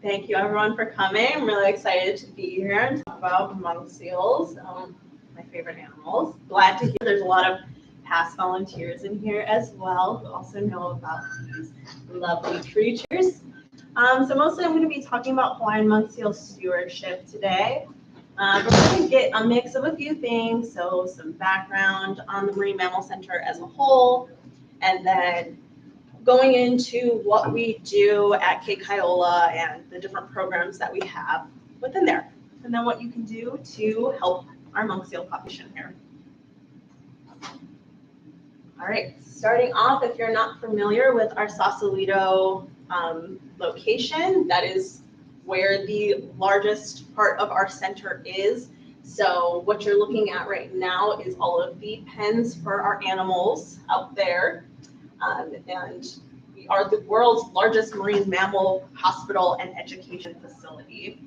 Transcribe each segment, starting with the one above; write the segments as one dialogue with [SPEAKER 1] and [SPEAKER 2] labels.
[SPEAKER 1] Thank you everyone for coming. I'm really excited to be here and talk about monk seals, my favorite animals. Glad to hear there's a lot of past volunteers in here as well who also know about these lovely creatures. So mostly I'm going to be talking about Hawaiian monk seal stewardship today. We're going to get a mix of a few things, so some background on the Marine Mammal Center as a whole, and then going into what we do at Kailua and the different programs that we have within there, and then what you can do to help our monk seal population here. All right, starting off, if you're not familiar with our Sausalito location, that is where the largest part of our center is. So what you're looking at right now is all of the pens for our animals out there. And we are the world's largest marine mammal hospital and education facility.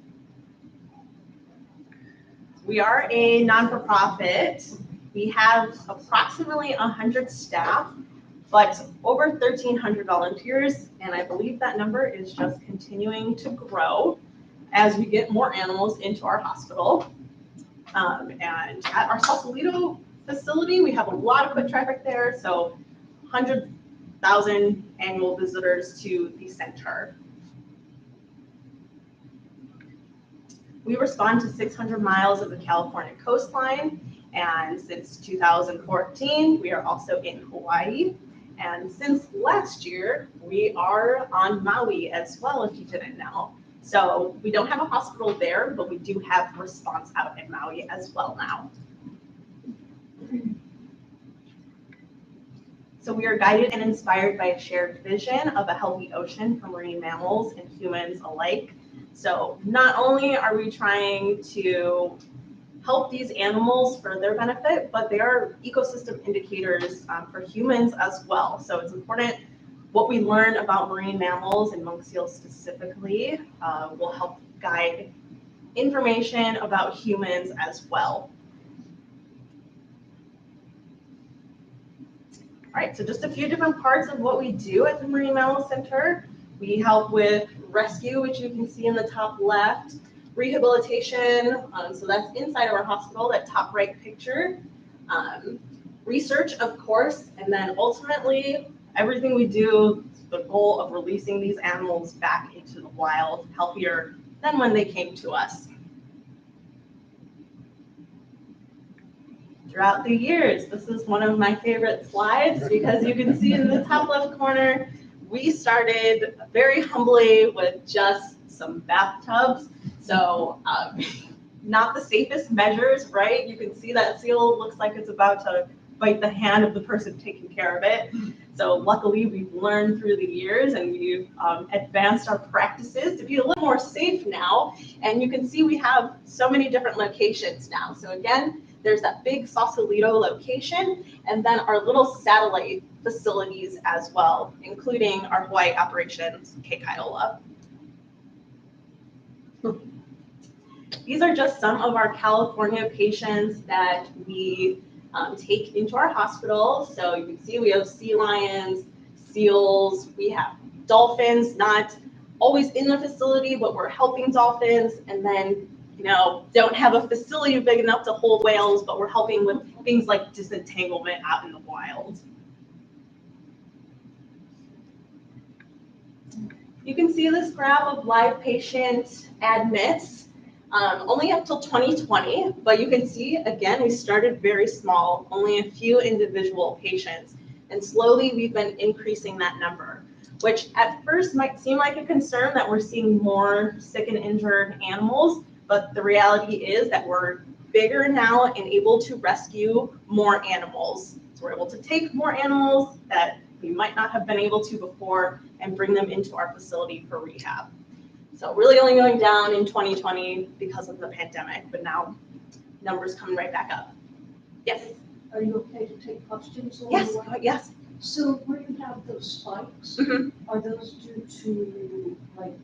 [SPEAKER 1] We are a non-for-profit. We have approximately 100 staff, but over 1,300 volunteers, and I believe that number is just continuing to grow as we get more animals into our hospital. And at our Sausalito facility, we have a lot of foot traffic there, so 100,000 annual visitors to the center. We respond to 600 miles of the California coastline, and since 2014, we are also in Hawaii. And since last year, we are on Maui as well, if you didn't know. So we don't have a hospital there, but we do have response out in Maui as well now. So we are guided and inspired by a shared vision of a healthy ocean for marine mammals and humans alike. So not only are we trying to help these animals for their benefit, but they are ecosystem indicators for humans as well. So it's important what we learn about marine mammals and monk seals specifically will help guide information about humans as well. All right, so just a few different parts of what we do at the Marine Mammal Center. We help with rescue, which you can see in the top left, rehabilitation, so that's inside of our hospital, that top right picture, research, of course, and then ultimately everything we do, the goal of releasing these animals back into the wild, healthier than when they came to us. Throughout the years, this is one of my favorite slides because you can see in the top left corner, we started very humbly with just some bathtubs. So not the safest measures, right? You can see that seal looks like it's about to bite the hand of the person taking care of it. So luckily we've learned through the years and we've advanced our practices to be a little more safe now. And you can see we have so many different locations now. So again, there's that big Sausalito location and then our little satellite facilities as well, including our Hawaii operations, Kailua. These are just some of our California patients that we take into our hospital. So you can see we have sea lions, seals, we have dolphins, not always in the facility, but we're helping dolphins, and then, you know, don't have a facility big enough to hold whales, but we're helping with things like disentanglement out in the wild. You can see this graph of live patient admits, only up till 2020, but you can see, again, we started very small, only a few individual patients, and slowly we've been increasing that number, which at first might seem like a concern that we're seeing more sick and injured animals, but the reality is that we're bigger now and able to rescue more animals. So we're able to take more animals that we might not have been able to before and bring them into our facility for rehab. So really only going down in 2020 because of the pandemic, but now numbers coming right back up. Yes?
[SPEAKER 2] Are you okay to take questions?
[SPEAKER 1] Yes, yes.
[SPEAKER 2] So where you have those spikes, are those due to like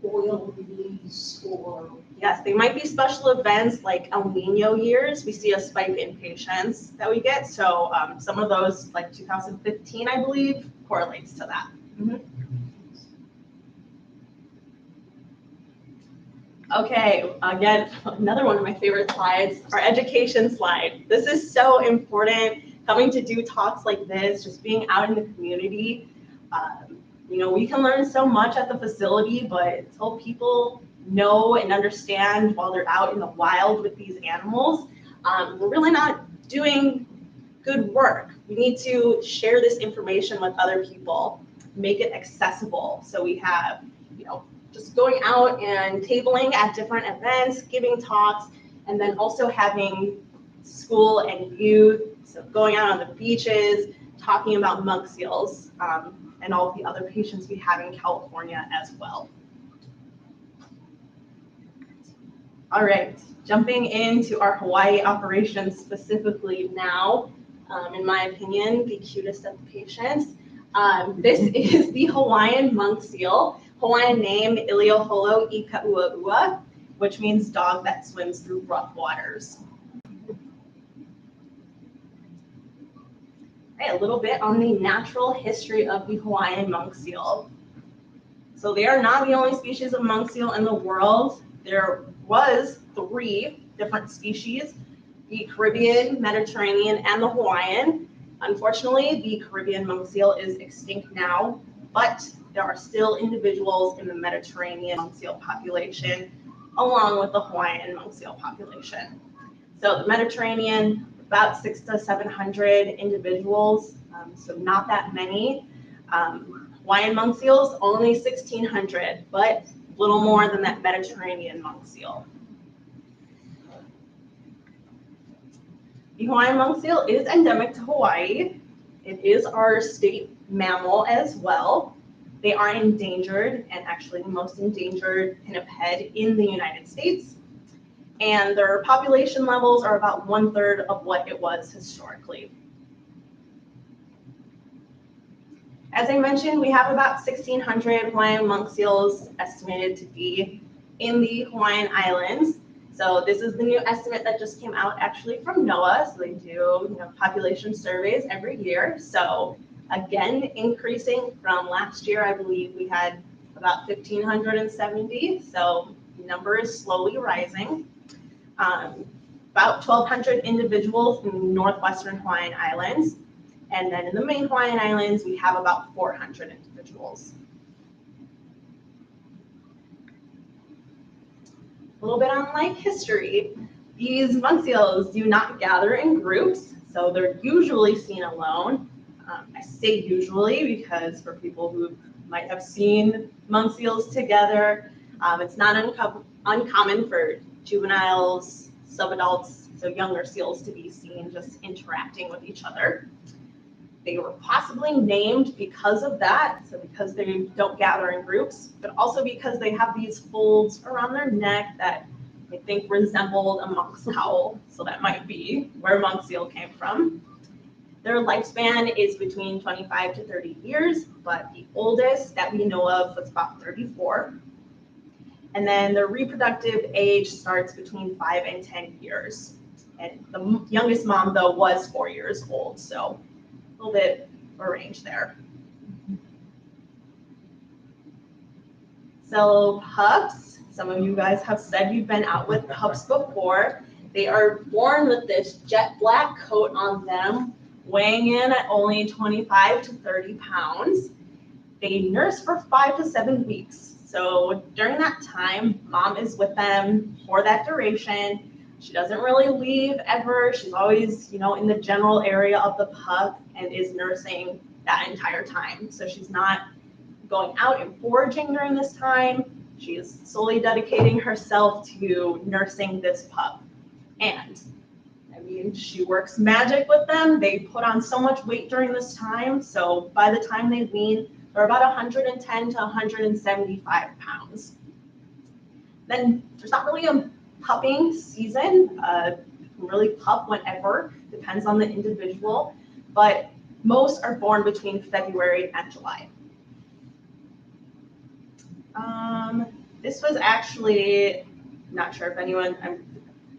[SPEAKER 2] oil release or?
[SPEAKER 1] Yes, they might be special events like El Nino years. We see a spike in patients that we get. So some of those, like 2015, I believe, correlates to that. Okay, again, another one of my favorite slides, our education slide. This is so important, coming to do talks like this, just being out in the community. We can learn so much at the facility, but until people know and understand while they're out in the wild with these animals, we're really not doing good work. We need to share this information with other people, make it accessible. So we have, just going out and tabling at different events, giving talks, and then also having school and youth, so going out on the beaches, talking about monk seals, and all of the other patients we have in California as well. All right, jumping into our Hawaii operations specifically now, in my opinion, the cutest of the patients. This is the Hawaiian monk seal, Hawaiian name Ililoholo Ikauaua, which means dog that swims through rough waters. Right, a little bit on the natural history of the Hawaiian monk seal. So they are not the only species of monk seal in the world. There was 3 different species, the Caribbean, Mediterranean, and the Hawaiian. Unfortunately, the Caribbean monk seal is extinct now, but there are still individuals in the Mediterranean monk seal population, along with the Hawaiian monk seal population. So the Mediterranean, about 600 to 700 individuals, so not that many. Hawaiian monk seals, only 1,600, but a little more than that Mediterranean monk seal. The Hawaiian monk seal is endemic to Hawaii. It is our state mammal as well. They are endangered, and actually the most endangered pinniped in the United States. And their population levels are about 1/3 of what it was historically. As I mentioned, we have about 1,600 Hawaiian monk seals estimated to be in the Hawaiian Islands. So this is the new estimate that just came out actually from NOAA. So they do population surveys every year. So again, increasing from last year, I believe we had about 1,570. So the number is slowly rising. About 1,200 individuals in the northwestern Hawaiian Islands. And then in the main Hawaiian Islands, we have about 400 individuals. A little bit on life history. These monk seals do not gather in groups, so they're usually seen alone. I say usually because for people who might have seen monk seals together, it's not uncommon for juveniles, subadults, so younger seals to be seen just interacting with each other. They were possibly named because of that, so because they don't gather in groups, but also because they have these folds around their neck that I think resembled a monk's cowl, so that might be where monk seal came from. Their lifespan is between 25 to 30 years, but the oldest that we know of was about 34. And then their reproductive age starts between 5 and 10 years. And the youngest mom, though, was 4 years old, so a little bit of a range there. So pups, some of you guys have said you've been out with pups before. They are born with this jet black coat on them, weighing in at only 25 to 30 pounds. They nurse for 5 to 7 weeks. So during that time, mom is with them for that duration. She doesn't really leave ever. She's always, in the general area of the pup and is nursing that entire time. So she's not going out and foraging during this time. She is solely dedicating herself to nursing this pup. And she works magic with them. They put on so much weight during this time. So by the time they wean, they're about 110 to 175 pounds. Then there's not really a pupping season. You can really pup whenever, depends on the individual, but most are born between February and July. This was actually, not sure if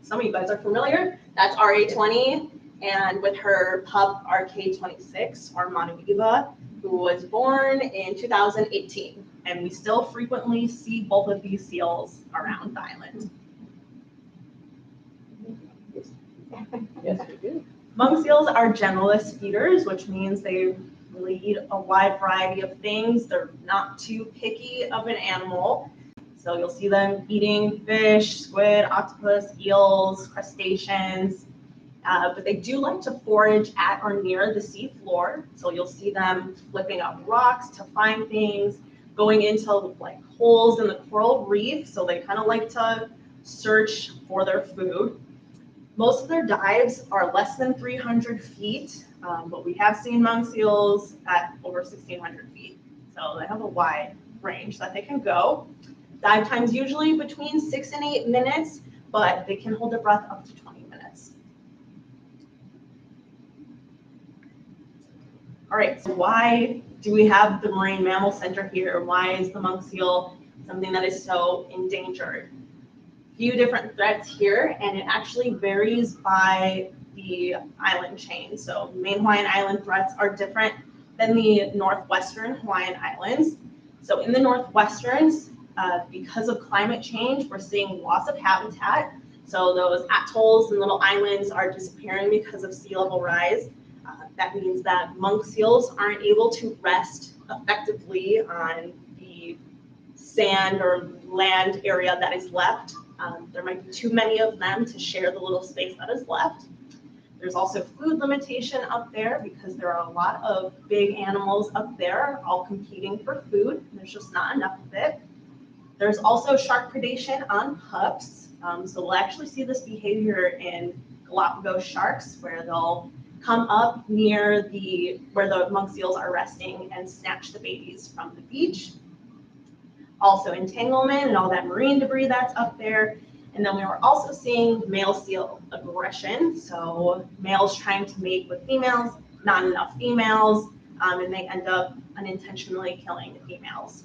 [SPEAKER 1] some of you guys are familiar, that's RA20, and with her pup RK26, or Manuiva, who was born in 2018. and we still frequently see both of these seals around the island.
[SPEAKER 3] Yes, we do.
[SPEAKER 1] Monk seals are generalist feeders, which means they really eat a wide variety of things. They're not too picky of an animal. So you'll see them eating fish, squid, octopus, eels, crustaceans, but they do like to forage at or near the sea floor. So you'll see them flipping up rocks to find things, going into like holes in the coral reef. So they kind of like to search for their food. Most of their dives are less than 300 feet, but we have seen monk seals at over 1,600 feet. So they have a wide range that they can go. Dive time's usually between 6 and 8 minutes, but they can hold their breath up to 20 minutes. All right, so why do we have the Marine Mammal Center here? Why is the monk seal something that is so endangered? Few different threats here, and it actually varies by the island chain. So main Hawaiian Island threats are different than the northwestern Hawaiian Islands. So in the northwesterns, because of climate change, we're seeing loss of habitat. So those atolls and little islands are disappearing because of sea level rise. That means that monk seals aren't able to rest effectively on the sand or land area that is left. There might be too many of them to share the little space that is left. There's also food limitation up there because there are a lot of big animals up there all competing for food. There's just not enough of it. There's also shark predation on pups. So we'll actually see this behavior in Galapagos sharks, where they'll come up near where the monk seals are resting and snatch the babies from the beach. Also entanglement and all that marine debris that's up there. And then we were also seeing male seal aggression. So males trying to mate with females, not enough females, and they end up unintentionally killing the females.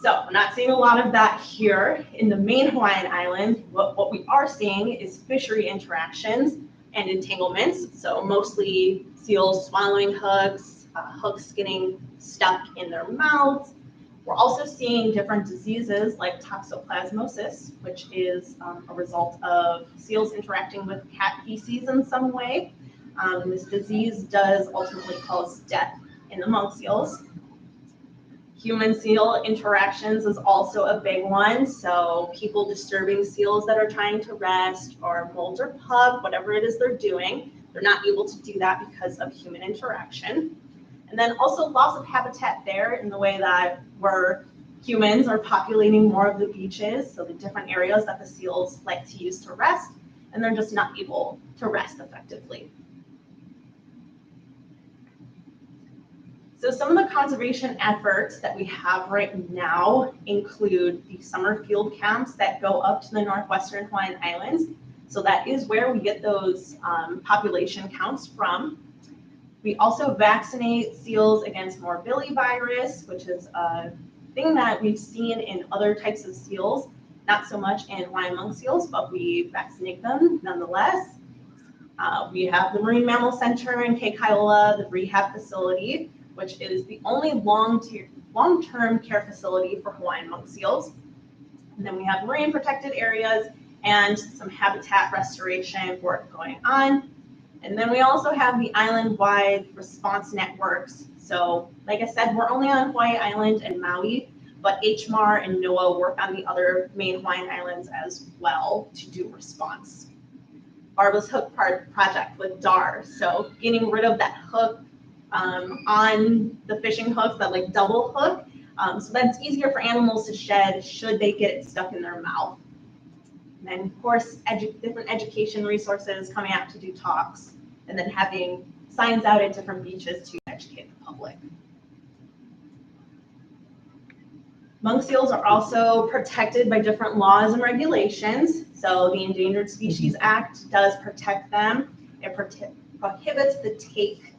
[SPEAKER 1] So we're not seeing a lot of that here in the main Hawaiian Islands. What we are seeing is fishery interactions and entanglements. So mostly seals swallowing hooks, hooks getting stuck in their mouths. We're also seeing different diseases like toxoplasmosis, which is a result of seals interacting with cat feces in some way. This disease does ultimately cause death in the monk seals. Human seal interactions is also a big one. So people disturbing seals that are trying to rest, or molt or pup, whatever it is they're doing, they're not able to do that because of human interaction. And then also loss of habitat there in the way that humans are populating more of the beaches, so the different areas that the seals like to use to rest, and they're just not able to rest effectively. So some of the conservation efforts that we have right now include the summer field camps that go up to the northwestern Hawaiian Islands. So that is where we get those population counts from. We also vaccinate seals against morbillivirus, which is a thing that we've seen in other types of seals, not so much in Hawaiian monk seals, but we vaccinate them nonetheless. We have the Marine Mammal Center in Kailua, the rehab facility, which is the only long-term care facility for Hawaiian monk seals. And then we have marine protected areas and some habitat restoration work going on. And then we also have the island-wide response networks. So like I said, we're only on Hawaii Island and Maui, but HMAR and NOAA work on the other main Hawaiian islands as well to do response. Barbara's Hook project with DAR. So getting rid of that hook on the fishing hooks, that like double hook. So that's easier for animals to shed should they get it stuck in their mouth. And then of course, different education resources coming out to do talks, and then having signs out at different beaches to educate the public. Monk seals are also protected by different laws and regulations. So the Endangered Species Act does protect them. It prohibits the take,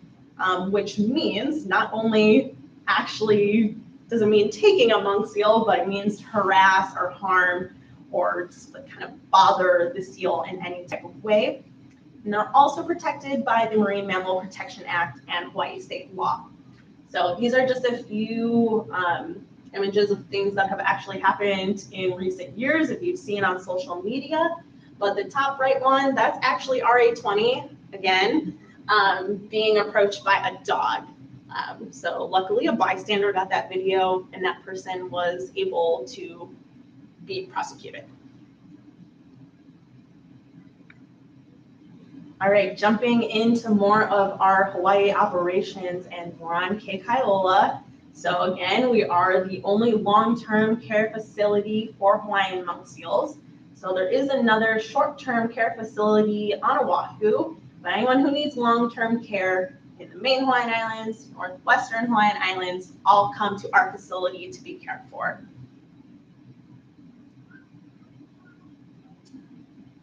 [SPEAKER 1] which means not only actually does it mean taking a monk seal, but it means to harass or harm or just like kind of bother the seal in any type of way. And they're also protected by the Marine Mammal Protection Act and Hawaii state law. So these are just a few images of things that have actually happened in recent years if you've seen on social media. But the top right one, that's actually RA20, again, being approached by a dog. So luckily a bystander got that video and that person was able to be prosecuted. All right, jumping into more of our Hawaii operations, and we're on Ke Kaiola. So again, we are the only long-term care facility for Hawaiian monk seals. So there is another short-term care facility on Oahu, but anyone who needs long-term care in the main Hawaiian Islands, northwestern Hawaiian Islands, all come to our facility to be cared for.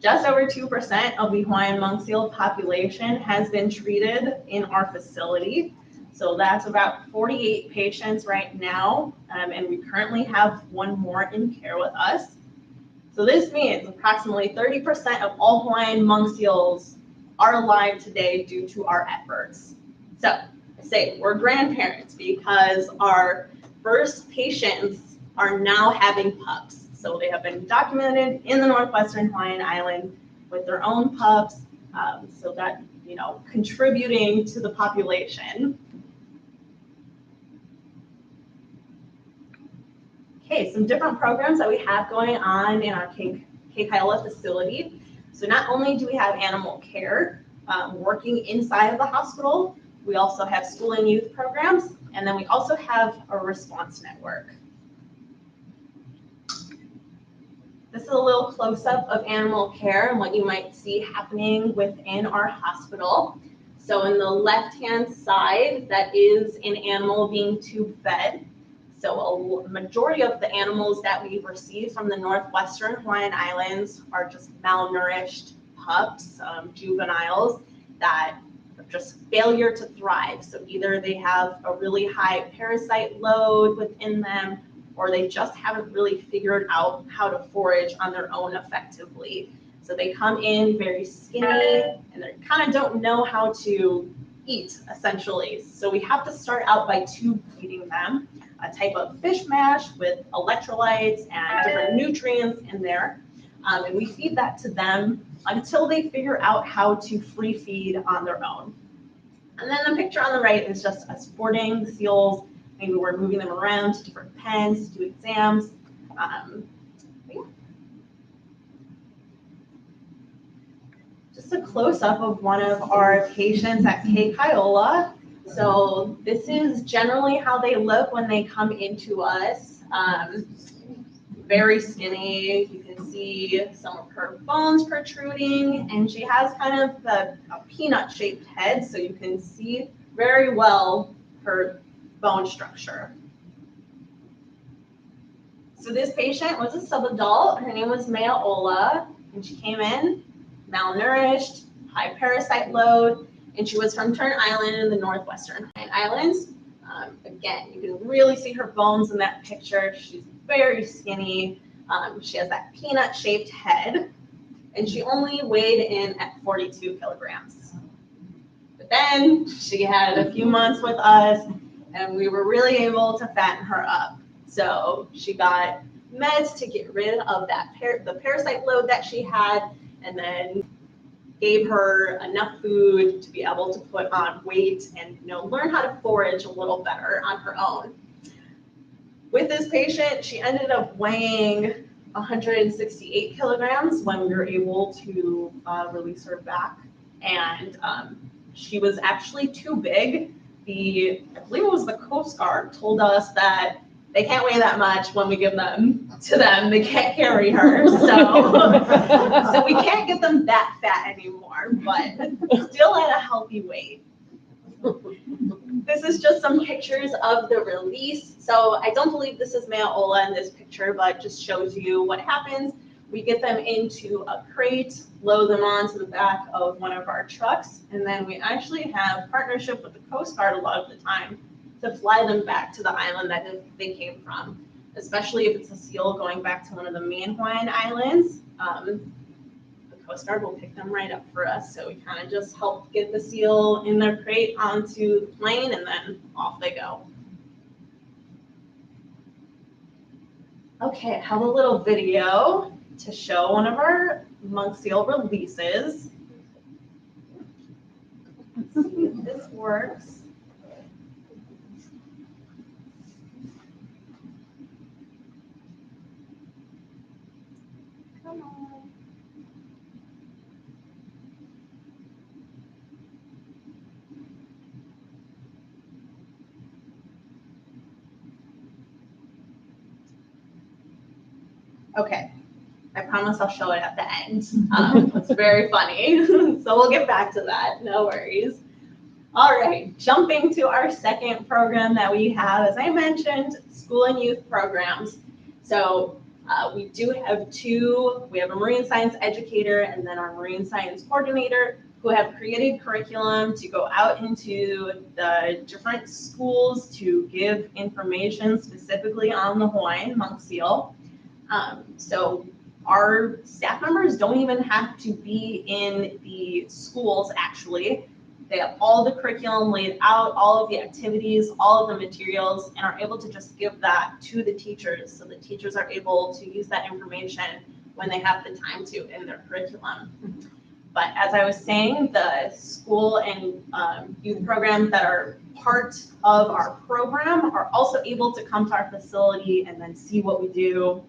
[SPEAKER 1] Just over 2% of the Hawaiian monk seal population has been treated in our facility. So that's about 48 patients right now, and we currently have one more in care with us. So this means approximately 30% of all Hawaiian monk seals are alive today due to our efforts. So I say we're grandparents because our first patients are now having pups. So they have been documented in the northwestern Hawaiian Island with their own pups, so that, contributing to the population. Okay, some different programs that we have going on in our Ke Kaiola facility. So not only do we have animal care working inside of the hospital, we also have school and youth programs, and then we also have a response network. This is a little close-up of animal care and what you might see happening within our hospital. So in the left-hand side, that is an animal being tube-fed. So a majority of the animals that we've received from the northwestern Hawaiian Islands are just malnourished pups, juveniles, that are just failure to thrive. So either they have a really high parasite load within them, or they just haven't really figured out how to forage on their own effectively. So they come in very skinny and they kind of don't know how to eat, essentially. So we have to start out by tube feeding them a type of fish mash with electrolytes and different nutrients in there. And we feed that to them until they figure out how to free feed on their own. And then the picture on the right is just us boarding the seals. Maybe we're moving them around to different pens to do exams. Just a close-up of one of our patients at Ke Kaiola. So this is generally how they look when they come into us. Very skinny. You can see some of her bones protruding, and she has kind of a peanut-shaped head, so you can see very well her bone structure. So this patient was a subadult. Her name was Mea Ola, and she came in malnourished, high parasite load, and she was from Turn Island in the northwestern Hawaiian Islands. Again, you can really see her bones in that picture. She's very skinny. She has that peanut-shaped head, and she only weighed in at 42 kilograms. But then she had a few months with us, and we were really able to fatten her up. So she got meds to get rid of that the parasite load that she had, and then gave her enough food to be able to put on weight and learn how to forage a little better on her own. With this patient, she ended up weighing 168 kilograms when we were able to release her back, and she was actually too big. I believe it was the Coast Guard, told us that they can't weigh that much when we give them to them. They can't carry her, so we can't get them that fat anymore, but still at a healthy weight. This is just some pictures of the release. So I don't believe this is Mea Ola in this picture, but just shows you what happens. We get them into a crate, load them onto the back of one of our trucks, and then we actually have partnership with the Coast Guard a lot of the time to fly them back to the island that they came from, especially if it's a seal going back to one of the main Hawaiian islands. The Coast Guard will pick them right up for us, so we kind of just help get the seal in their crate onto the plane, and then off they go. Okay, I have a little video to show one of our monk seal releases. Let's see if this works. Come on. Okay, I promise I'll show it at the end. It's very funny, so we'll get back to that, no worries. All right, jumping to our second program that we have, as I mentioned, school and youth programs. So we do have two. We have a marine science educator and then our marine science coordinator who have created curriculum to go out into the different schools to give information specifically on the Hawaiian monk seal. So our staff members don't even have to be in the schools actually. They have all the curriculum laid out, all of the activities, all of the materials, and are able to just give that to the teachers. So the teachers are able to use that information when they have the time to in their curriculum. But as I was saying, the school and youth programs that are part of our program are also able to come to our facility and then see what we do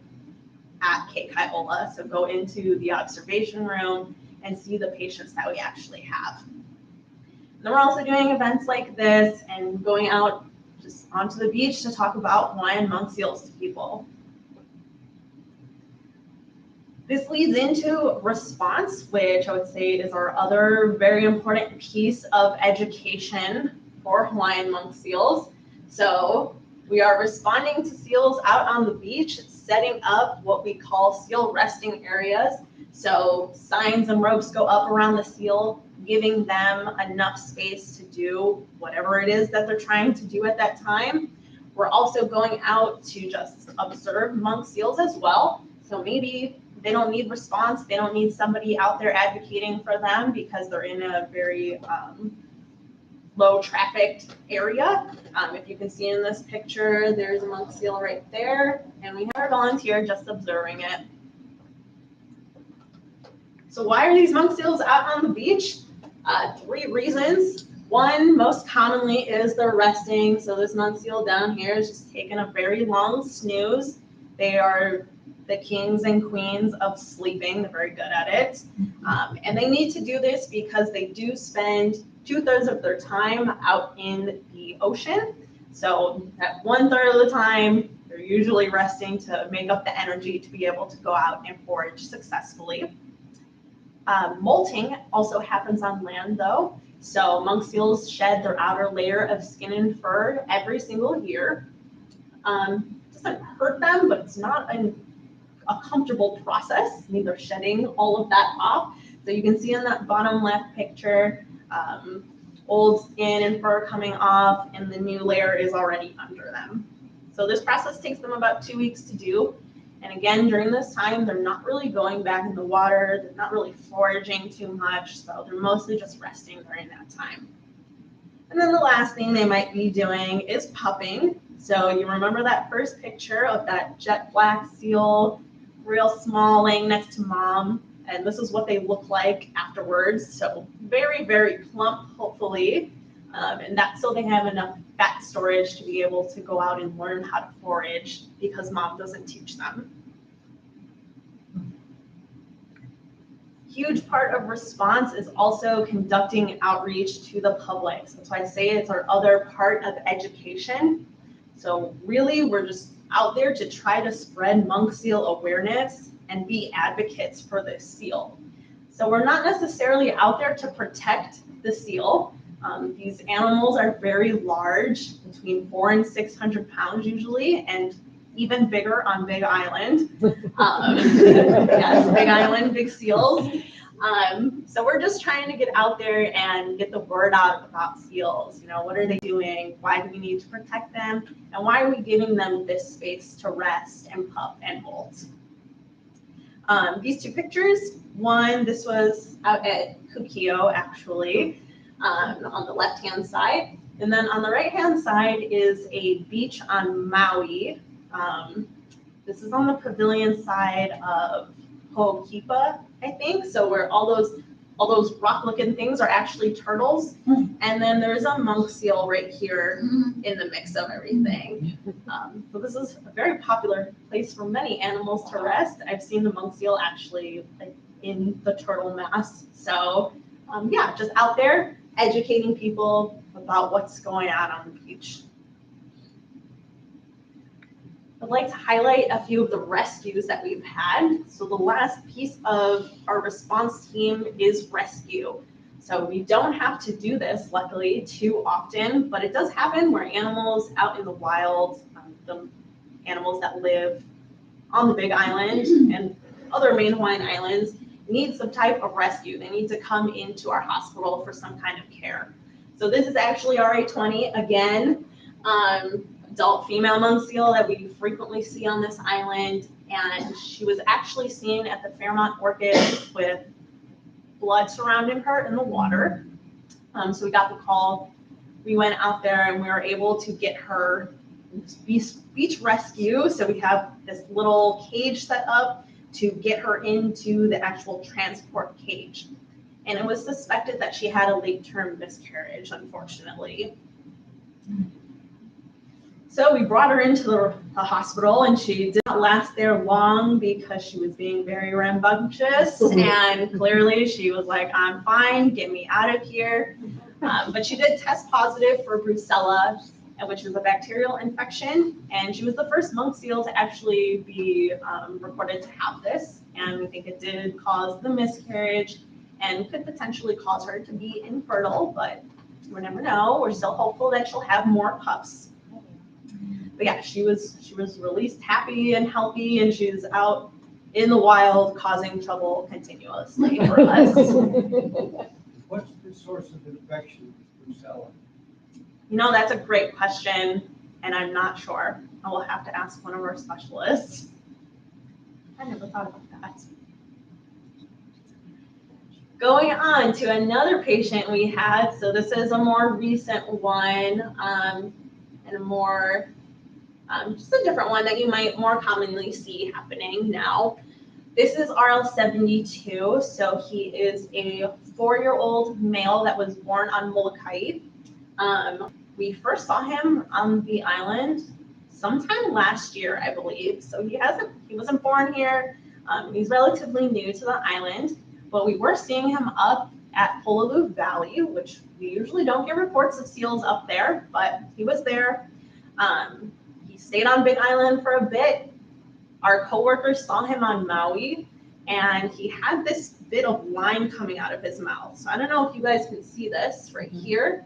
[SPEAKER 1] at Kailua. So go into the observation room and see the patients that we actually have. And then we're also doing events like this and going out just onto the beach to talk about Hawaiian monk seals to people. This leads into response, which I would say is our other very important piece of education for Hawaiian monk seals. So we are responding to seals out on the beach, setting up what we call seal resting areas. So signs and ropes go up around the seal, giving them enough space to do whatever it is that they're trying to do at that time. We're also going out to just observe monk seals as well. So maybe they don't need response, they don't need somebody out there advocating for them because they're in a very low trafficked area. If you can see in this picture, there's a monk seal right there, and we have a volunteer just observing it. So why are these monk seals out on the beach? 3 reasons. One, most commonly, is they're resting. So this monk seal down here is just taking a very long snooze. They are the kings and queens of sleeping. They're very good at it. And they need to do this because they do spend 2/3 of their time out in the ocean. So at 1/3 of the time, they're usually resting to make up the energy to be able to go out and forage successfully. Molting also happens on land though. So monk seals shed their outer layer of skin and fur every single year. Doesn't hurt them, but it's not a comfortable process. I mean, they're shedding all of that off. So you can see in that bottom left picture, old skin and fur coming off, and the new layer is already under them. So this process takes them about 2 weeks to do. And again, during this time, they're not really going back in the water. They're not really foraging too much. So they're mostly just resting during that time. And then the last thing they might be doing is pupping. So you remember that first picture of that jet black seal, real small, laying next to mom. And this is what they look like afterwards. So very, very plump, hopefully. And that's so they have enough fat storage to be able to go out and learn how to forage because mom doesn't teach them. Huge part of response is also conducting outreach to the public. So that's why I say it's our other part of education. So really, we're just out there to try to spread monk seal awareness and be advocates for this seal. So we're not necessarily out there to protect the seal. These animals are very large, between 400 and 600 pounds usually, and even bigger on Big Island. Yes, Big Island, big seals. So we're just trying to get out there and get the word out about seals. You know, what are they doing? Why do we need to protect them? And why are we giving them this space to rest and pup and molt? These 2 pictures, one, this was out at Kukio actually, on the left-hand side. And then on the right-hand side is a beach on Maui. This is on the pavilion side of Ho'okipa, I think. So where all those rock-looking things are actually turtles. And then there's a monk seal right here in the mix of everything. So this is a very popular place for many animals to rest. I've seen the monk seal actually like in the turtle mass. So yeah, just out there educating people about what's going on the beach. I'd like to highlight a few of the rescues that we've had. So the last piece of our response team is rescue. So we don't have to do this, luckily, too often, but it does happen where animals out in the wild, the animals that live on the Big Island and other main Hawaiian islands, need some type of rescue. They need to come into our hospital for some kind of care. So this is actually RA20 again. Adult female monk seal that we frequently see on this island, and she was actually seen at the Fairmont Orchid with blood surrounding her in the water. So we got the call, we went out there and we were able to get her beach rescue. So we have this little cage set up to get her into the actual transport cage. And it was suspected that she had a late-term miscarriage, unfortunately. So we brought her into the hospital, and she did not last there long because she was being very rambunctious, and clearly she was like, I'm fine, get me out of here. But she did test positive for brucella, which is a bacterial infection, and she was the first monk seal to actually be reported to have this, and we think it did cause the miscarriage and could potentially cause her to be infertile, but we never know. We're still hopeful that she'll have more pups. But yeah, she was released happy and healthy, and she's out in the wild causing trouble continuously for us.
[SPEAKER 4] What's the source of infection with brucella?
[SPEAKER 1] You know, that's a great question, and I'm not sure. I will have to ask one of our specialists. I never thought about that. Going on to another patient we had, so this is a more recent one, and a more just a different one that you might more commonly see happening now. This is RL72, so he is a 4-year-old male that was born on Molokai. We first saw him on the island sometime last year, I believe. So he wasn't born here. He's relatively new to the island, but we were seeing him up at Pololu Valley, which we usually don't get reports of seals up there, but he was there. He stayed on Big Island for a bit. Our coworkers saw him on Maui, and he had this bit of line coming out of his mouth. So I don't know if you guys can see this right here.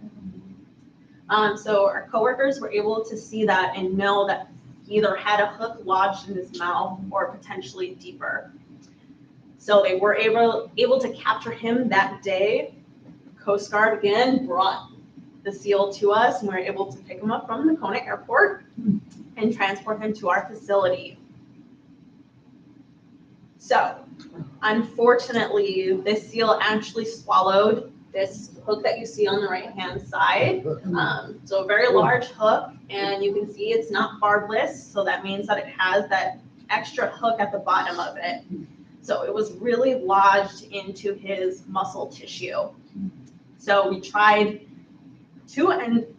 [SPEAKER 1] So our coworkers were able to see that and know that he either had a hook lodged in his mouth or potentially deeper. So they were able to capture him that day. Coast Guard again brought the seal to us, and we were able to pick him up from the Kona airport and transport him to our facility. So unfortunately, this seal actually swallowed this hook that you see on the right-hand side. So a very large hook, and you can see it's not barbless, so that means that it has that extra hook at the bottom of it. So it was really lodged into his muscle tissue. So we tried 2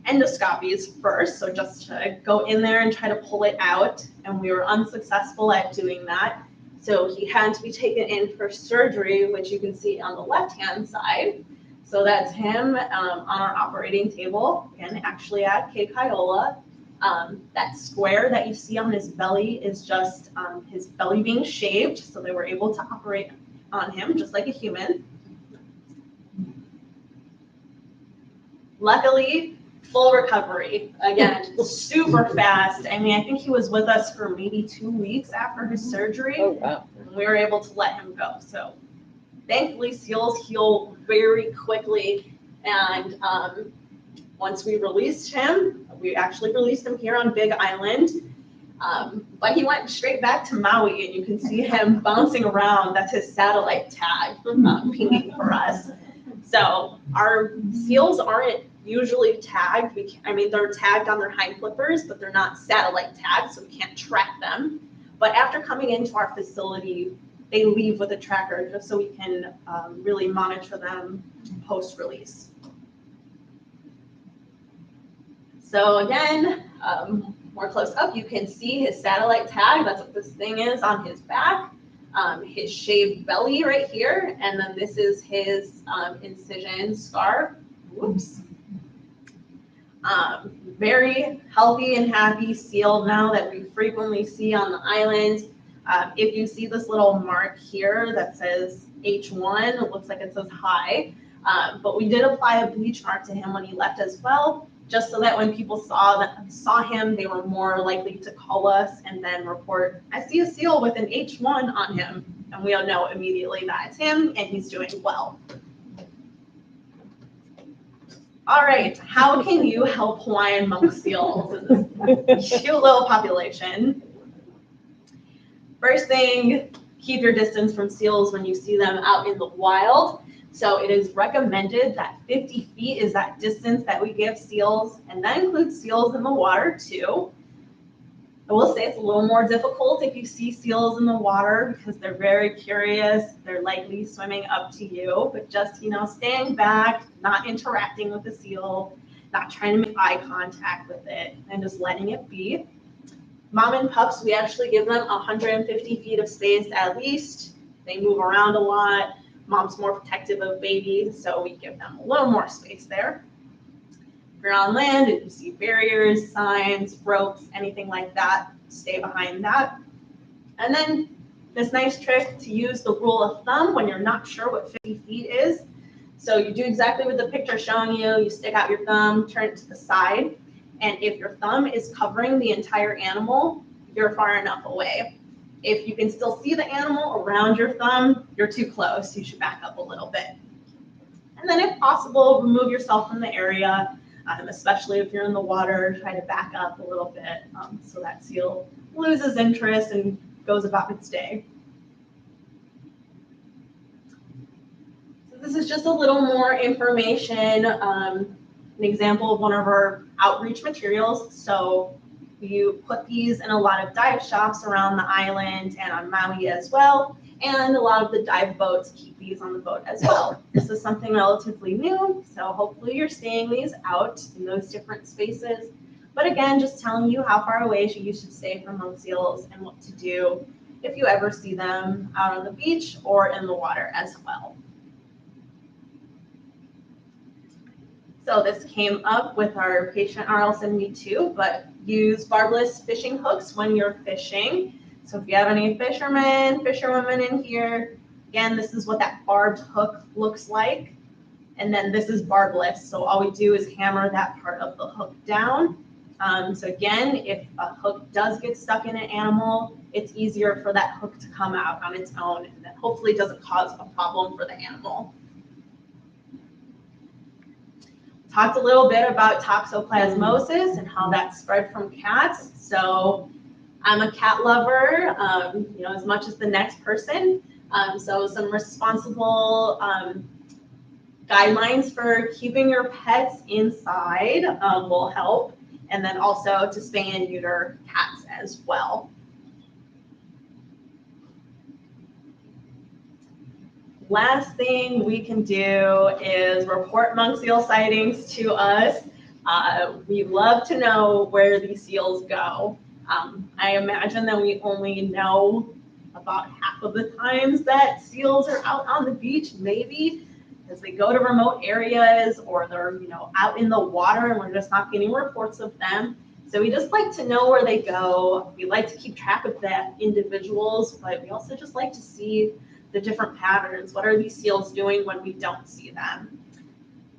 [SPEAKER 1] endoscopies first, so just to go in there and try to pull it out, and we were unsuccessful at doing that. So he had to be taken in for surgery, which you can see on the left-hand side. So that's him on our operating table, and actually at Kailua. That square that you see on his belly is just his belly being shaved, so they were able to operate on him just like a human. Luckily, full recovery. Again, super fast. I mean, I think he was with us for maybe 2 weeks after his surgery.
[SPEAKER 3] Oh, wow.
[SPEAKER 1] And we were able to let him go. So thankfully, seals heal very quickly. And once we released him, we actually released him here on Big Island. But he went straight back to Maui, and you can see him bouncing around. That's his satellite tag pinging for us. So our seals aren't usually tagged. I mean, they're tagged on their hind flippers, but they're not satellite tagged, so we can't track them. But after coming into our facility, they leave with a tracker just so we can really monitor them post-release. So again, more close up, you can see his satellite tag. That's what this thing is on his back. His shaved belly right here, and then this is his incision scar. Whoops. Very healthy and happy seal now that we frequently see on the island. If you see this little mark here that says H1, it looks like it says hi, but we did apply a bleach mark to him when he left as well, just so that when people saw him, they were more likely to call us and then report, I see a seal with an H1 on him, and we'll know immediately that it's him and he's doing well. All right, how can you help Hawaiian monk seals in this cute little population? First thing, keep your distance from seals when you see them out in the wild. So it is recommended that 50 feet is that distance that we give seals, and that includes seals in the water too. I will say it's a little more difficult if you see seals in the water because they're very curious. They're likely swimming up to you, but just, staying back, not interacting with the seal, not trying to make eye contact with it, and just letting it be. Mom and pups, we actually give them 150 feet of space at least. They move around a lot. Mom's more protective of babies, so we give them a little more space there. If you're on land and you see barriers, signs, ropes, anything like that, stay behind that. And then this nice trick to use the rule of thumb when you're not sure what 50 feet is. So you do exactly what the picture is showing you. You stick out your thumb, turn it to the side, and if your thumb is covering the entire animal, you're far enough away. If you can still see the animal around your thumb, you're too close. You should back up a little bit. And then if possible, remove yourself from the area, especially if you're in the water, try to back up a little bit so that seal loses interest and goes about its day. So this is just a little more information, an example of one of our outreach materials. So you put these in a lot of dive shops around the island and on Maui as well. And a lot of the dive boats keep these on the boat as well. This is something relatively new, so hopefully you're seeing these out in those different spaces. But again, just telling you how far away you should stay from monk seals and what to do if you ever see them out on the beach or in the water as well. So this came up with our patient RL72, but use barbless fishing hooks when you're fishing. So if you have any fishermen, fisherwomen in here, again, this is what that barbed hook looks like. And then this is barbless. So all we do is hammer that part of the hook down. So again, if a hook does get stuck in an animal, it's easier for that hook to come out on its own, and that hopefully doesn't cause a problem for the animal. Talked a little bit about toxoplasmosis and how that's spread from cats. So I'm a cat lover, as much as the next person. So some responsible guidelines for keeping your pets inside will help. And then also to spay and neuter cats as well. Last thing we can do is report monk seal sightings to us. We love to know where these seals go. I imagine that we only know about half of the times that seals are out on the beach, maybe, as they go to remote areas or they're, out in the water and we're just not getting reports of them. So we just like to know where they go. We like to keep track of the individuals, but we also just like to see the different patterns. What are these seals doing when we don't see them?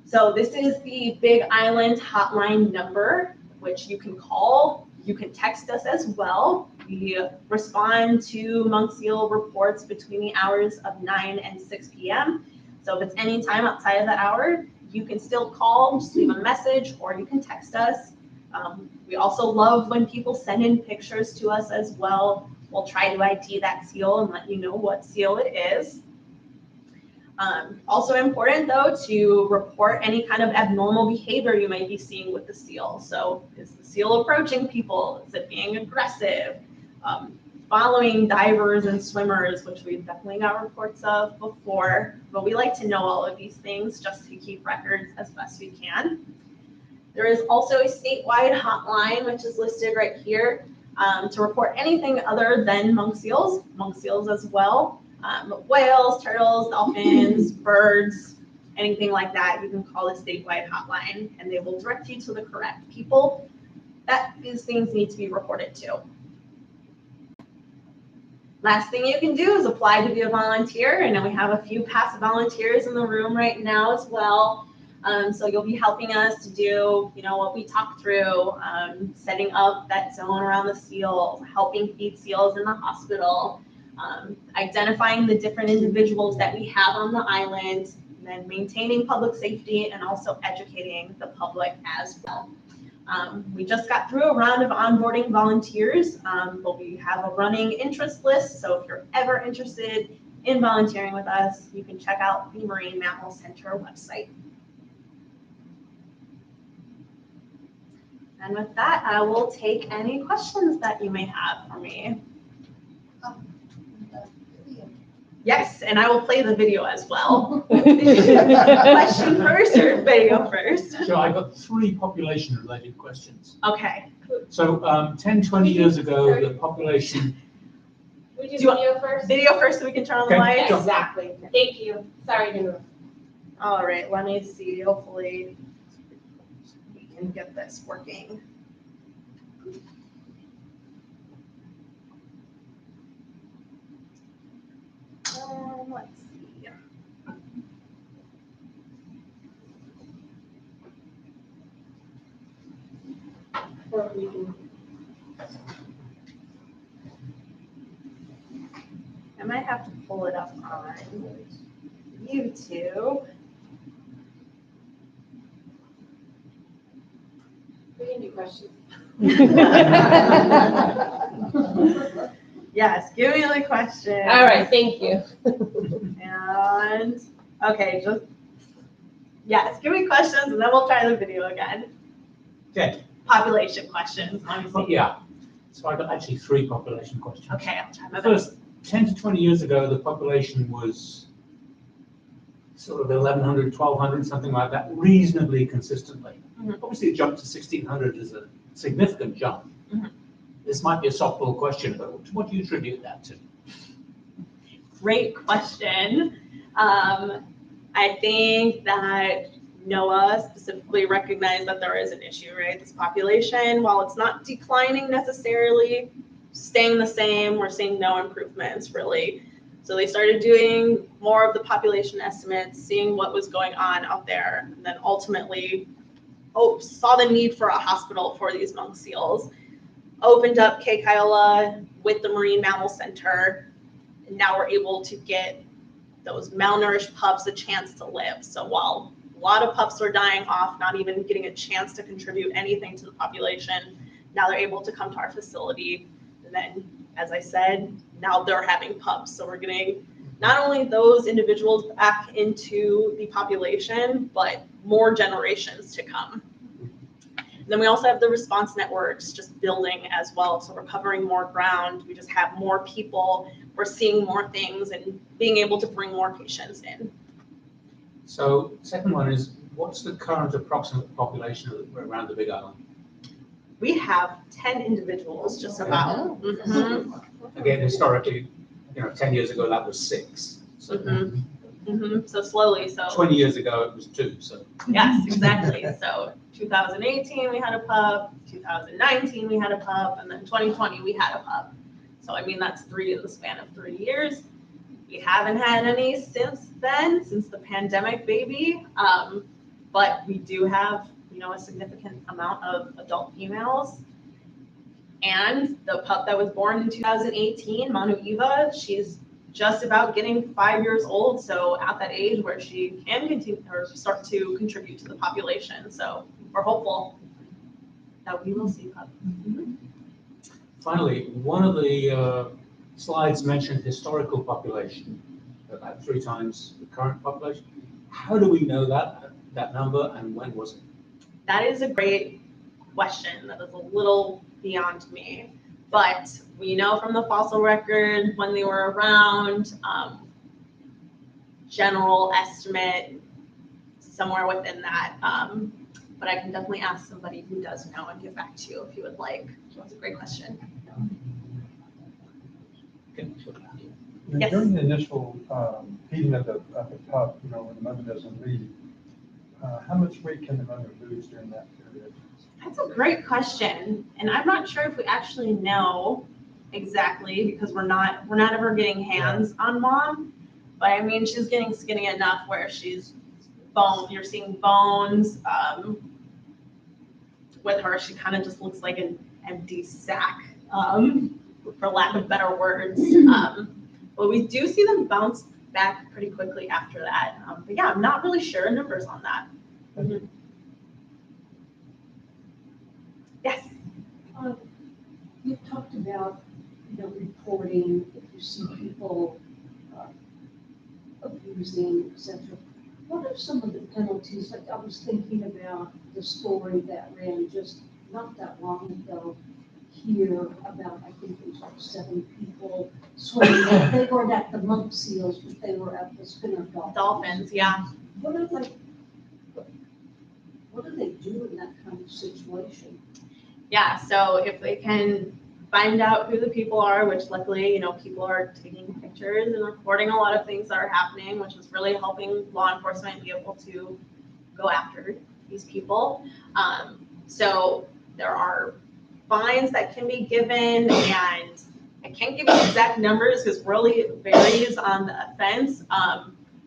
[SPEAKER 1] So this is the Big Island hotline number, which you can call. You can text us as well. We respond to monk seal reports between the hours of 9 and 6 p.m. So if it's any time outside of that hour, you can still call, just leave a message, or you can text us. We also love when people send in pictures to us as well. We'll try to ID that seal and let you know what seal it is. Also important, though, to report any kind of abnormal behavior you might be seeing with the seal. So is the seal approaching people? Is it being aggressive? following divers and swimmers, which we've definitely got reports of before, but we like to know all of these things just to keep records as best we can. There is also a statewide hotline, which is listed right here, to report anything other than monk seals as well. Whales, turtles, dolphins, birds, anything like that, you can call the statewide hotline and they will direct you to the correct people that these things need to be reported to. Last thing you can do is apply to be a volunteer. I know we have a few past volunteers in the room right now as well. So you'll be helping us to do, what we talked through, setting up that zone around the seals, helping feed seals in the hospital, identifying the different individuals that we have on the island, and then maintaining public safety and also educating the public as well. We just got through a round of onboarding volunteers, but we have a running interest list. So if you're ever interested in volunteering with us, you can check out the Marine Mammal Center website. And with that, I will take any questions that you may have for me. Yes, and I will play the video as well. Question first or video first?
[SPEAKER 5] So I've got 3 population-related questions.
[SPEAKER 1] Okay.
[SPEAKER 5] So 10, 20 years ago, the population...
[SPEAKER 6] Would you
[SPEAKER 1] Do you
[SPEAKER 6] do video first?
[SPEAKER 1] Video first so we can turn on the
[SPEAKER 5] Okay.
[SPEAKER 1] lights?
[SPEAKER 6] Exactly. Thank you. Sorry to interrupt.
[SPEAKER 1] All right, let me see. Hopefully we can get this working. Let's see.
[SPEAKER 6] Or we can.
[SPEAKER 1] I might have to pull it up on YouTube.
[SPEAKER 6] We can do questions.
[SPEAKER 1] Yes, give me the question.
[SPEAKER 6] All right, thank you.
[SPEAKER 1] And, okay, yes, give me questions and then we'll try the video again.
[SPEAKER 5] Okay.
[SPEAKER 1] Population questions, let me see.
[SPEAKER 5] Yeah. So I've got actually 3 population questions.
[SPEAKER 1] Okay, I'll try my
[SPEAKER 5] The
[SPEAKER 1] best.
[SPEAKER 5] first, 10 to 20 years ago, the population was sort of 1,100, 1,200, something like that, reasonably consistently.
[SPEAKER 1] Mhm.
[SPEAKER 5] Obviously, it jumped to 1,600 is a significant jump.
[SPEAKER 1] Mhm.
[SPEAKER 5] This might be a softball question, but what do you attribute that to?
[SPEAKER 1] Great question. I think that NOAA specifically recognized that there is an issue, right? This population, while it's not declining necessarily, staying the same, we're seeing no improvements really. So they started doing more of the population estimates, seeing what was going on out there, and then ultimately saw the need for a hospital for these monk seals. Opened up Kailua with the Marine Mammal Center, and now we're able to get those malnourished pups a chance to live. So while a lot of pups are dying off, not even getting a chance to contribute anything to the population, now they're able to come to our facility. And then, as I said, now they're having pups. So we're getting not only those individuals back into the population, but more generations to come. Then we also have the response networks just building as well. So we're covering more ground. We just have more people. We're seeing more things and being able to bring more patients in.
[SPEAKER 5] So second one is, what's the current approximate population around the Big Island?
[SPEAKER 1] We have 10 individuals just about. Mhm.
[SPEAKER 5] Again, historically, 10 years ago, that was 6. So
[SPEAKER 1] So slowly, so
[SPEAKER 5] 20 years ago, it was 2. So
[SPEAKER 1] yes, exactly. So 2018, we had a pup, 2019, we had a pup, and then 2020, we had a pup. So, I mean, that's 3 in the span of 3 years. We haven't had any since then, since the pandemic baby. But we do have, a significant amount of adult females. And the pup that was born in 2018, Manu Eva, she's just about getting 5 years old. So at that age where she can continue or start to contribute to the population. So we're hopeful that we will see pups.
[SPEAKER 5] finally, one of the slides mentioned historical population, about 3 times the current population. How do we know that number, and when was it?
[SPEAKER 1] That is a great question. That is a little beyond me. But we know from the fossil record when they were around, general estimate somewhere within that. But I can definitely ask somebody who does know and get back to you if you would like. That's a great question. Yes.
[SPEAKER 7] During the initial feeding of the pup, when the mother doesn't leave, how much weight can the mother lose during that period?
[SPEAKER 1] That's a great question, and I'm not sure if we actually know exactly because we're not ever getting hands on mom. But I mean, she's getting skinny enough where she's bone. You're seeing bones. With her, she kind of just looks like an empty sack, for lack of better words. But we do see them bounce back pretty quickly after that. But yeah, I'm not really sure numbers on that. Mhm. Yes.
[SPEAKER 2] You talked about, reporting if you see people abusing, et cetera. What are some of the penalties? Like I was thinking about the story that ran just not that long ago here about, I think it was like 7 people swimming. They weren't at the monk seals, but they were at the spinner dolphins.
[SPEAKER 1] Dolphins, yeah.
[SPEAKER 2] What do they do in that kind of situation?
[SPEAKER 1] Yeah, so if they can find out who the people are, which luckily, people are taking pictures and recording a lot of things that are happening, which is really helping law enforcement be able to go after these people. So there are fines that can be given, and I can't give you exact numbers because really it varies on the offense.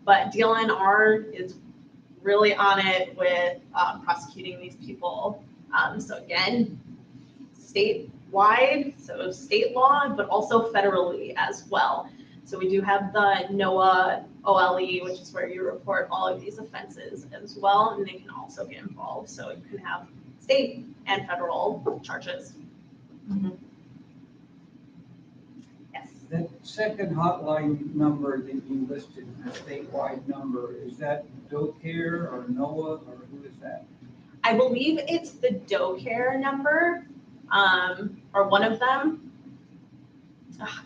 [SPEAKER 1] But DLNR is really on it with prosecuting these people. So again, statewide, so state law, but also federally as well. So we do have the NOAA OLE, which is where you report all of these offenses as well, and they can also get involved. So you can have state and federal charges. Mm-hmm. Yes.
[SPEAKER 4] That second hotline number that you listed, the statewide number, is that DoCare or NOAA, or who is that?
[SPEAKER 1] I believe it's the DoCare number, or one of them.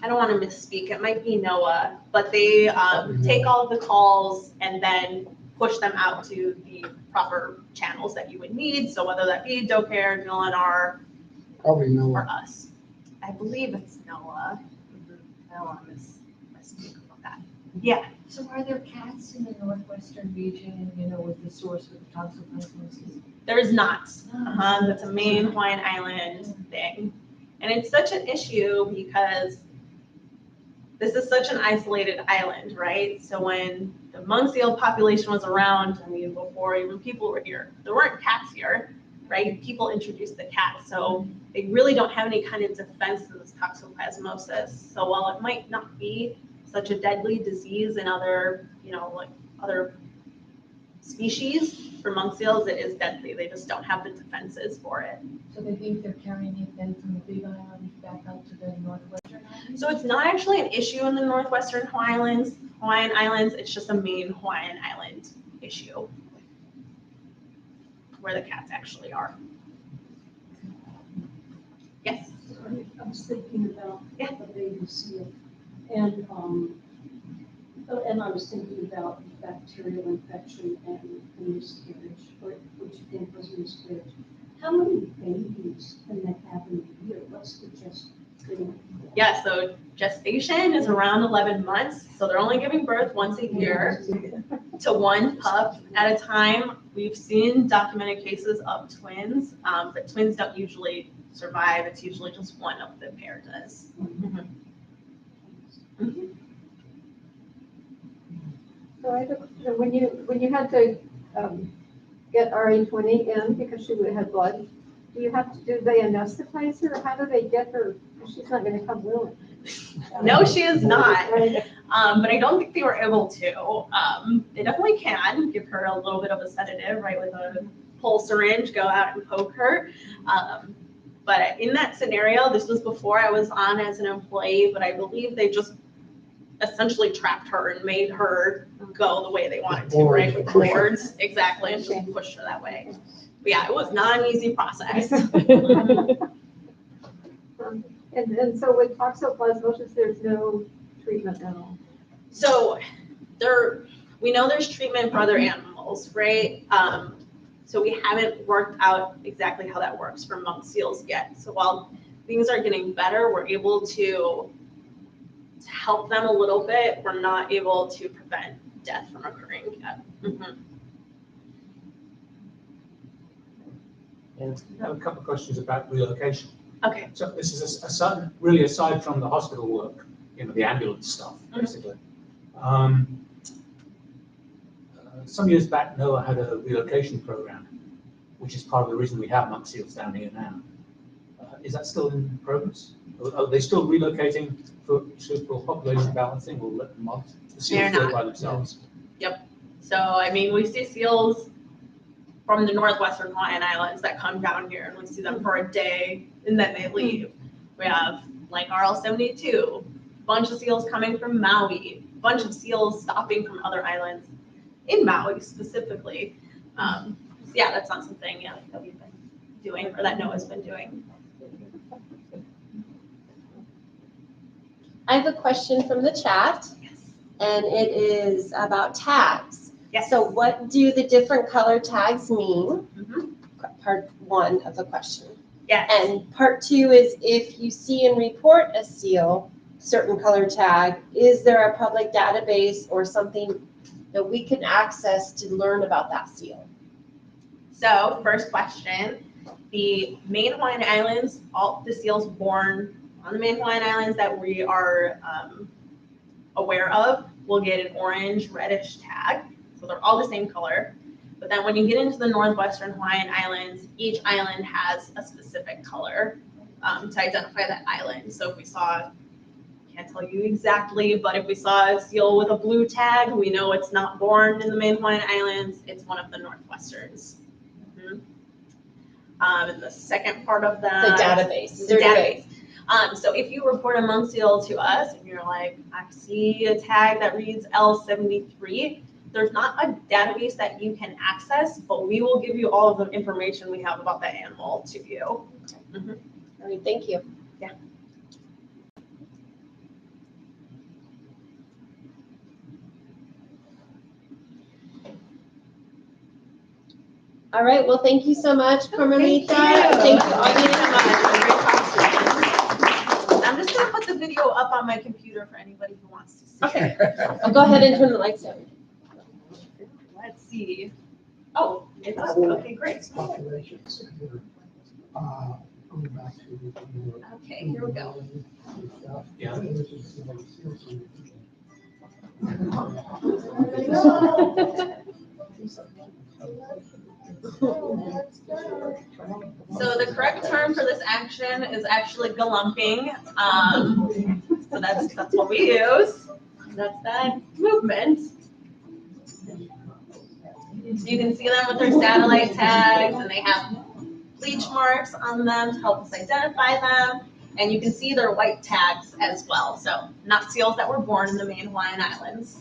[SPEAKER 1] I don't want to misspeak. It might be NOAA, but they take all of the calls and then push them out to the proper channels that you would need. So whether that be DoCare, DLNR,
[SPEAKER 8] Probably no.
[SPEAKER 1] or us. I believe it's NOAA. I don't want to misspeak about that. Yeah.
[SPEAKER 3] So are there cats in the northwestern region, with the source of the toxoplasmosis?
[SPEAKER 1] There is not. That's a main Hawaiian Island thing. And it's such an issue because this is such an isolated island, right? So when the monk seal population was around, before even people were here, there weren't cats here, right? People introduced the cats. So they really don't have any kind of defense to this toxoplasmosis. So while it might not be such a deadly disease in other, other species, for monk seals, it is deadly. They just don't have the defenses for it.
[SPEAKER 3] So they think they're carrying it then from the Big Island back out to the northwestern islands?
[SPEAKER 1] So it's not actually an issue in the northwestern Hawaiian Islands. It's just a main Hawaiian Island issue where the cats actually are. Yes.
[SPEAKER 2] I was thinking about the baby seal, and I was thinking about bacterial infection and miscarriage, which you think was miscarriage. How many babies can they have in a year? What's the gestation?
[SPEAKER 1] Yeah, so gestation is around 11 months. So they're only giving birth once a year to one pup at a time. We've seen documented cases of twins, but twins don't usually survive. It's usually just one of the pair does. Mm-hmm. Mm-hmm.
[SPEAKER 9] So I don't, when you had to get RA20 in because she had blood, do they anesthetize her? How do they get her? Because she's not going to come willing.
[SPEAKER 1] No, she is not. But I don't think they were able to. They definitely can give her a little bit of a sedative, right, with a pull syringe, go out and poke her. But in that scenario, this was before I was on as an employee, but I believe they just essentially trapped her and made her go the way they wanted to, right? With boards, exactly, and just pushed her that way. But yeah, it was not an easy process.
[SPEAKER 9] And so with toxoplasmosis, there's no treatment at all.
[SPEAKER 1] So we know there's treatment for other animals, right? So we haven't worked out exactly how that works for monk seals yet. So while things are getting better, we're able to help them a little bit. We're not able to prevent death from occurring yet.
[SPEAKER 5] And I have a couple of questions about relocation.
[SPEAKER 1] Okay.
[SPEAKER 5] So this is really aside from the hospital work, the ambulance stuff, basically. Some years back, NOAA had a relocation program, which is part of the reason we have monk seals down here now. Is that still in progress? Are they still relocating for population balancing, or let the seals go by themselves?
[SPEAKER 1] Yep. So, I mean, we see seals from the northwestern Hawaiian Islands that come down here, and we see them for a day, and then they leave. We have like RL-72, bunch of seals coming from Maui, bunch of seals stopping from other islands in Maui specifically. Yeah, that's not something that we've been doing, or that NOAA's been doing.
[SPEAKER 6] I have a question from the chat, and it is about tags.
[SPEAKER 1] Yes.
[SPEAKER 6] So what do the different color tags mean? Part one of the question.
[SPEAKER 1] Yes.
[SPEAKER 6] And part two is, if you see and report a seal, certain color tag, is there a public database or something that we can access to learn about that seal?
[SPEAKER 1] So, first question, the main Hawaiian Islands, all the seals born on the main Hawaiian Islands that we are aware of will get an orange reddish tag. So they're all the same color. But then when you get into the northwestern Hawaiian Islands, each island has a specific color to identify that island. So if we saw, can't tell you exactly, but if we saw a seal with a blue tag, we know it's not born in the main Hawaiian Islands, it's one of the northwesterns. And the second part of that,
[SPEAKER 6] The database.
[SPEAKER 1] the database. So if you report a monk seal to us and you're like, I see a tag that reads L73, there's not a database that you can access, but we will give you all of the information we have about that animal to you.
[SPEAKER 6] All right, thank you.
[SPEAKER 1] Yeah.
[SPEAKER 6] All right, well, thank you so much, Carmelita.
[SPEAKER 1] Thank you.
[SPEAKER 6] Thank you, audience.
[SPEAKER 1] I'm just gonna put the video up on my computer for anybody who wants to see.
[SPEAKER 6] Okay, I'll go ahead and turn the lights down.
[SPEAKER 1] Let's see. Oh, it's up. Okay, great.
[SPEAKER 8] Populations. Going back to.
[SPEAKER 1] Okay, here we go.
[SPEAKER 5] Yeah.
[SPEAKER 1] So the correct term for this action is actually galumping. So that's what we use. That's that movement. So you can see them with their satellite tags, and they have bleach marks on them to help us identify them. And you can see their white tags as well. So not seals that were born in the main Hawaiian Islands.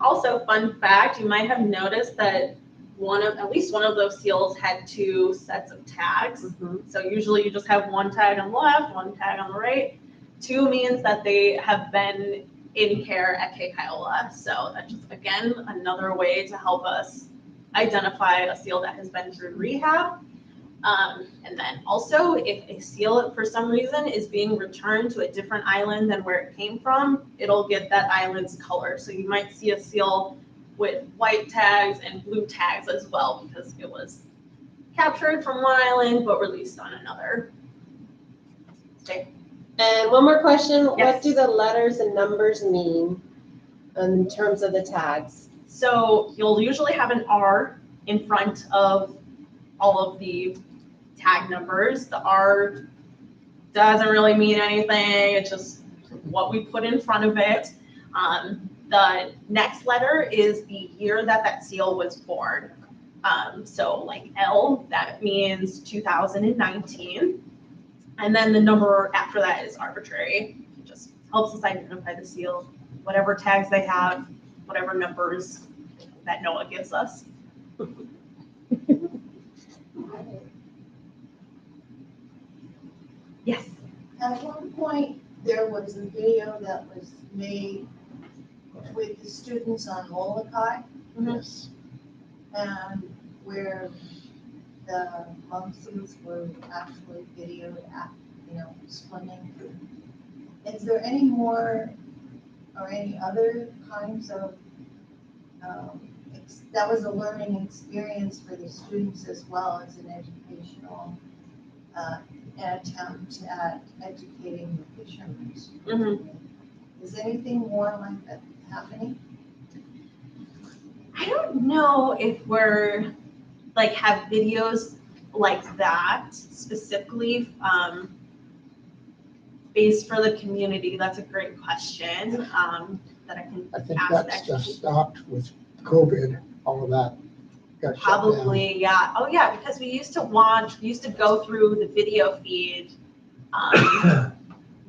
[SPEAKER 1] Also, fun fact, you might have noticed that at least one of those seals had two sets of tags. So usually you just have one tag on the left, one tag on the right. Two means that they have been in care at Kailua. So that's just, again, another way to help us identify a seal that has been through rehab. And then also, if a seal for some reason is being returned to a different island than where it came from, it'll get that island's color. So you might see a seal with white tags and blue tags as well, because it was captured from one island but released on another. Okay.
[SPEAKER 6] And one more question,
[SPEAKER 1] Yes.
[SPEAKER 6] What do the letters and numbers mean in terms of the tags?
[SPEAKER 1] So you'll usually have an R in front of all of the tag numbers. The R doesn't really mean anything. It's just what we put in front of it. The next letter is the year that seal was born. So like L, that means 2019. And then the number after that is arbitrary. It just helps us identify the seal, whatever tags they have, whatever numbers that NOAA gives us. Yes.
[SPEAKER 10] At one point, there was a video that was made with the students on Molokai,
[SPEAKER 8] Yes.
[SPEAKER 10] and where the monkeys were actually videoed, swimming. Is there any more or any other kinds of, that was a learning experience for the students as well as an educational attempt at educating the fishermen. Is anything more like that happening?
[SPEAKER 1] I don't know if we're like have videos like that specifically based for the community. That's a great question that I can
[SPEAKER 8] I think
[SPEAKER 1] ask
[SPEAKER 8] that's
[SPEAKER 1] actually.
[SPEAKER 8] just stopped with COVID, all of that got shut down.
[SPEAKER 1] Probably, yeah. Oh, yeah, because we used to go through the video feed,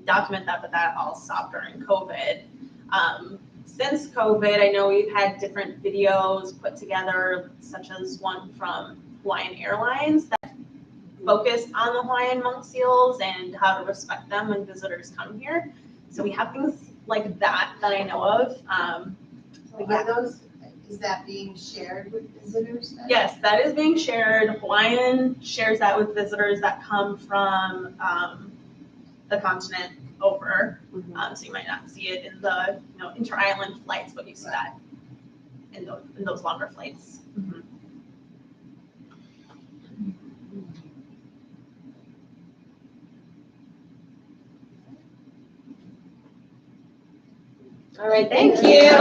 [SPEAKER 1] document that, but that all stopped during COVID. Since COVID, I know we've had different videos put together, such as one from Hawaiian Airlines that focused on the Hawaiian monk seals and how to respect them when visitors come here. So we have things like that I know of.
[SPEAKER 10] Is that being shared with visitors then?
[SPEAKER 1] Yes, that is being shared. Hawaiian shares that with visitors that come from the continent over. So you might not see it in the inter-island flights, but you see that in those longer flights.
[SPEAKER 6] All right, thank you.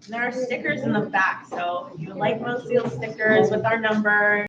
[SPEAKER 1] There are stickers in the back, so if you would like most seal stickers with our number,